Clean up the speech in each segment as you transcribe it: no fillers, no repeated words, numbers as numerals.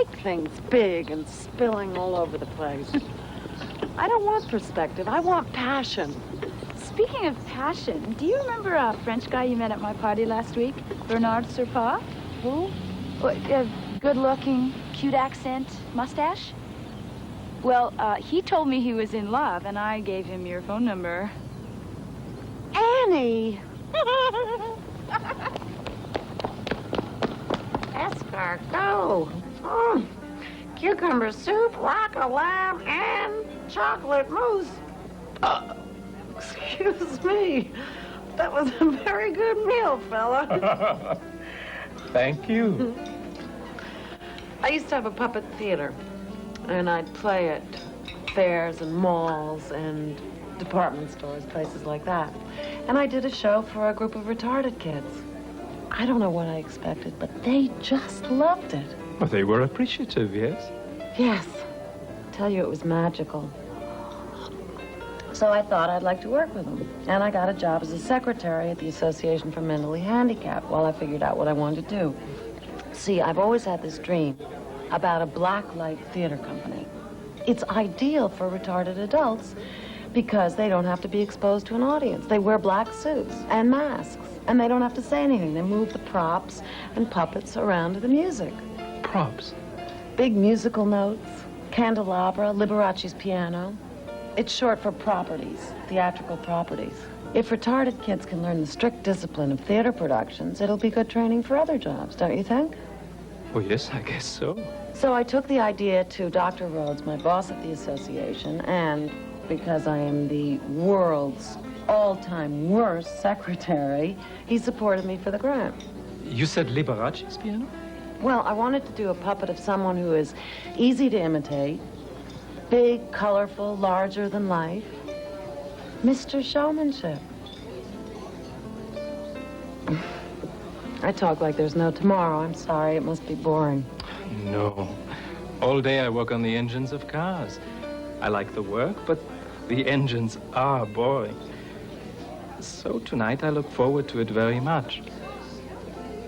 like things big and spilling all over the place. I don't want perspective. I want passion. Speaking of passion, do you remember a French guy you met at my party last week? Bernard Surpas? Who? Good-looking, cute accent, mustache? Well, he told me he was in love, and I gave him your phone number. Annie! Escargot. Cucumber soup, rock a lamb, and chocolate mousse. Excuse me. That was a very good meal, fella. Thank you. I used to have a puppet theater, and I'd play at fairs and malls and department stores, places like that. And I did a show for a group of retarded kids. I don't know what I expected, but they just loved it. Well, they were appreciative, yes? Yes. I tell you, it was magical. So I thought I'd like to work with them. And I got a job as a secretary at the Association for Mentally Handicapped while I figured out what I wanted to do. See, I've always had this dream about a black-light theater company. It's ideal for retarded adults because they don't have to be exposed to an audience. They wear black suits and masks, and they don't have to say anything. They move the props and puppets around to the music. Props? Big musical notes, candelabra, Liberace's piano. It's short for properties, theatrical properties. If retarded kids can learn the strict discipline of theater productions, it'll be good training for other jobs, don't you think? Oh, yes, I guess so. So I took the idea to Dr. Rhodes, my boss at the association, and because I am the world's all-time worst secretary, he supported me for the grant. You said Liberace's piano? Well, I wanted to do a puppet of someone who is easy to imitate, big, colorful, larger than life. Mr. Showmanship. I talk like there's no tomorrow. I'm sorry. It must be boring. No. All day I work on the engines of cars. I like the work, but the engines are boring. So tonight I look forward to it very much.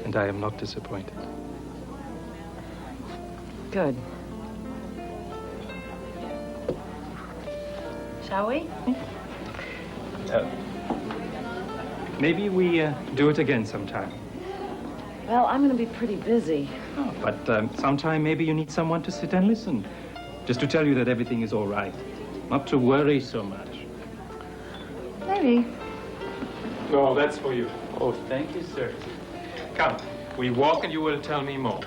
And I am not disappointed. Good. Shall we? Maybe we do it again sometime. Well, I'm going to be pretty busy. Oh, but sometime maybe you need someone to sit and listen. Just to tell you that everything is all right. Not to worry so much. Maybe. Oh, that's for you. Oh, thank you, sir. Come, we walk and you will tell me more.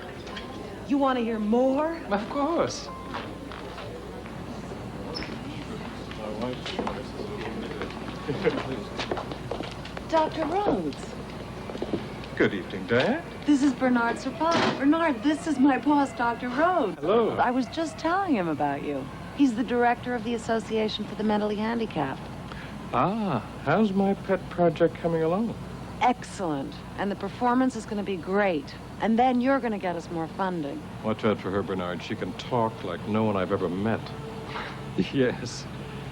You want to hear more? Of course. Dr. Rhodes. Good evening, Diane. This is Bernard Surpas. Bernard, this is my boss, Dr. Rhodes. Hello. I was just telling him about you. He's the director of the Association for the Mentally Handicapped. Ah, how's my pet project coming along? Excellent. And the performance is going to be great. And then you're going to get us more funding. Watch out for her, Bernard. She can talk like no one I've ever met. Yes.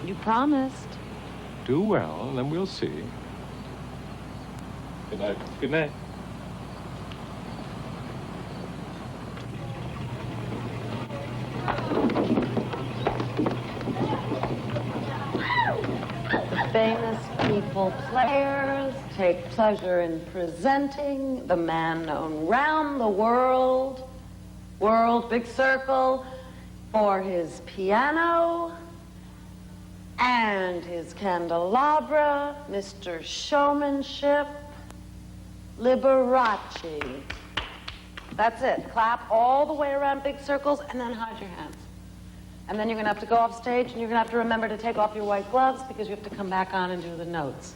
You promised. Do well, and then we'll see. Good night. Good night. The famous people players take pleasure in presenting the man known round the world, big circle, for his piano and his candelabra, Mr. Showmanship, Liberace. That's it. Clap all the way around big circles and then hide your hands. And then you're going to have to go off stage and you're going to have to remember to take off your white gloves because you have to come back on and do the notes.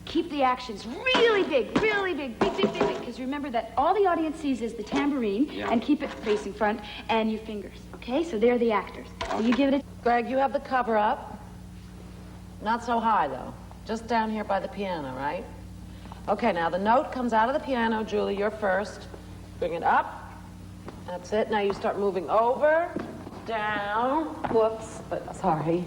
Keep the actions really big, big, because remember that all the audience sees is the tambourine, and keep it facing front, and your fingers, okay? So they're the actors. So you give it a... Greg, you have the cover up. Not so high, though. Just down here by the piano, right? Okay, now the note comes out of the piano. Julie, you're first. Bring it up. That's it. Now you start moving over, down. Whoops, but sorry.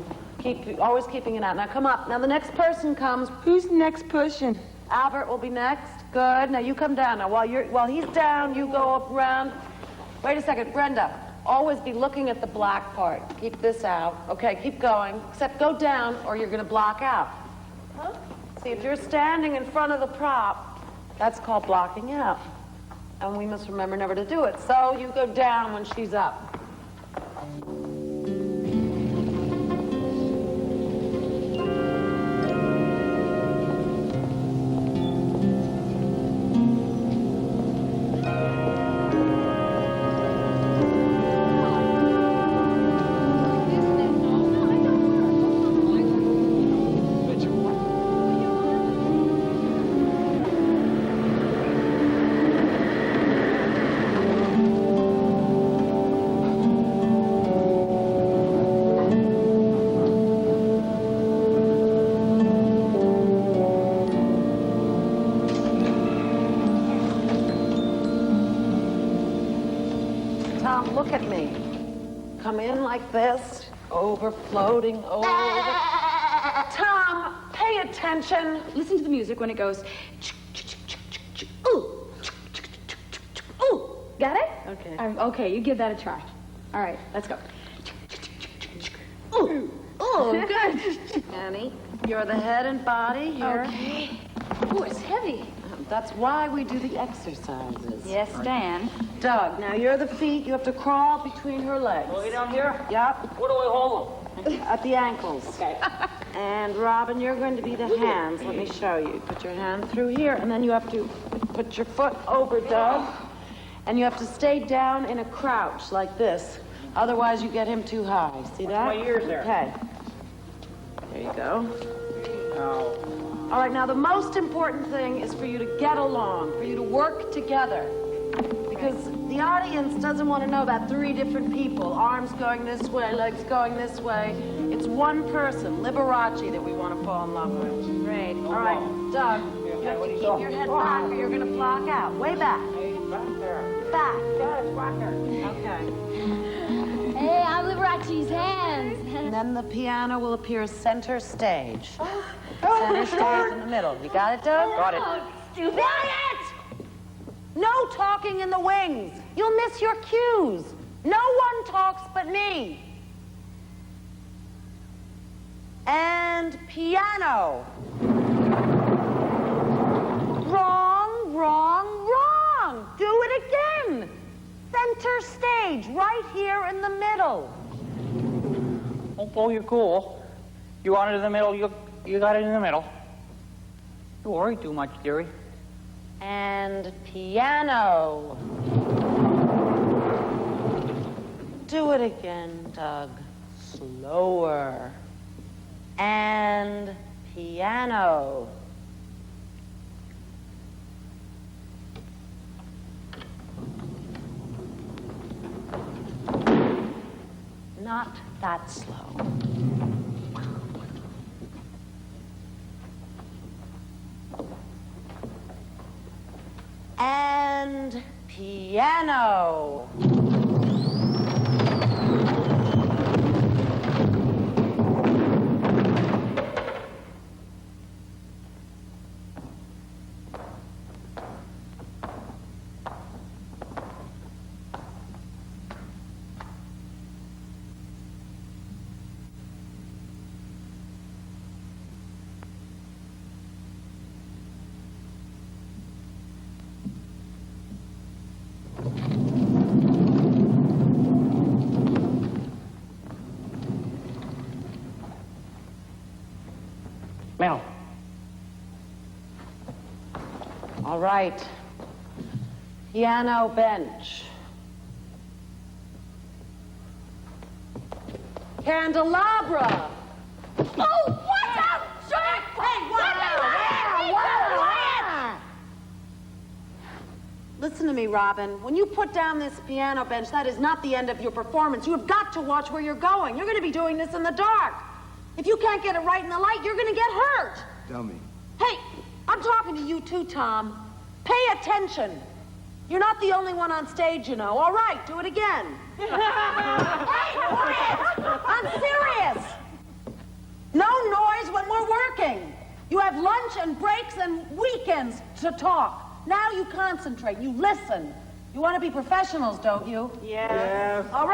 Always keeping it out. Now come up. Now the next person comes. Who's next pushing? Albert will be next. Good. Now you come down. Now while he's down, you go up around. Wait a second, Brenda. always be looking at the black part. Keep this out. Okay, keep going. Except go down or you're going to block out. Huh? See, if you're standing in front of the prop, that's called blocking out. And we must remember never to do it. So you go down when she's up. Tom, look at me. Come in like this, floating over. Tom, pay attention. Listen to the music when it goes. Ooh. Ooh. Got it? Okay. Okay, you give that a try. All right, let's go. Ooh. Oh, good. Annie, you're the head and body here. Okay. Ooh, it's heavy. That's why we do the exercises. Yes, Dan. Doug, now you're the feet. You have to crawl between her legs. Way down here? Yep. Where do I hold them? At the ankles. Okay. And Robin, you're going to be the hands. Let me show you. Put your hand through here, and then you have to put your foot over Doug, and you have to stay down in a crouch like this. Otherwise, you get him too high. See that? my ears there. Okay. There you go. No. All right, now the most important thing is for you to get along, for you to work together. Because the audience doesn't want to know about 3 different people, arms going this way, legs going this way. It's one person, Liberace, that we want to fall in love with. Great. All right, Doug, you have to keep your head back or you're going to block out. Way back. Back there. Back. Yeah, it's back there. Okay. Hey, I'm Liberace's hands. And then the piano will appear center stage. Center stage in the middle. You got it, Doug? Got it. Stupid. Quiet! No talking in the wings. You'll miss your cues. No one talks but me. And piano. Wrong, wrong, wrong. Do it again. Center stage, right here in the middle. Don't blow your cool. You want it in the middle, you got it in the middle. Don't worry too much, dearie. And piano. Do it again, Doug. Slower. And piano. Not that slow. And piano. Middle. All right. Piano bench. Candelabra. Oh, what up, Jack? Hey, what Listen to me, Robin. When you put down this piano bench, that is not the end of your performance. You have got to watch where you're going. You're going to be doing this in the dark. If you can't get it right in the light, you're going to get hurt. Dummy. Hey, I'm talking to you too, Tom. Pay attention. You're not the only one on stage, you know. All right, do it again. Hey, quiet! I'm serious. No noise when we're working. You have lunch and breaks and weekends to talk. Now you concentrate. You listen. You want to be professionals, don't you? Yeah. All right.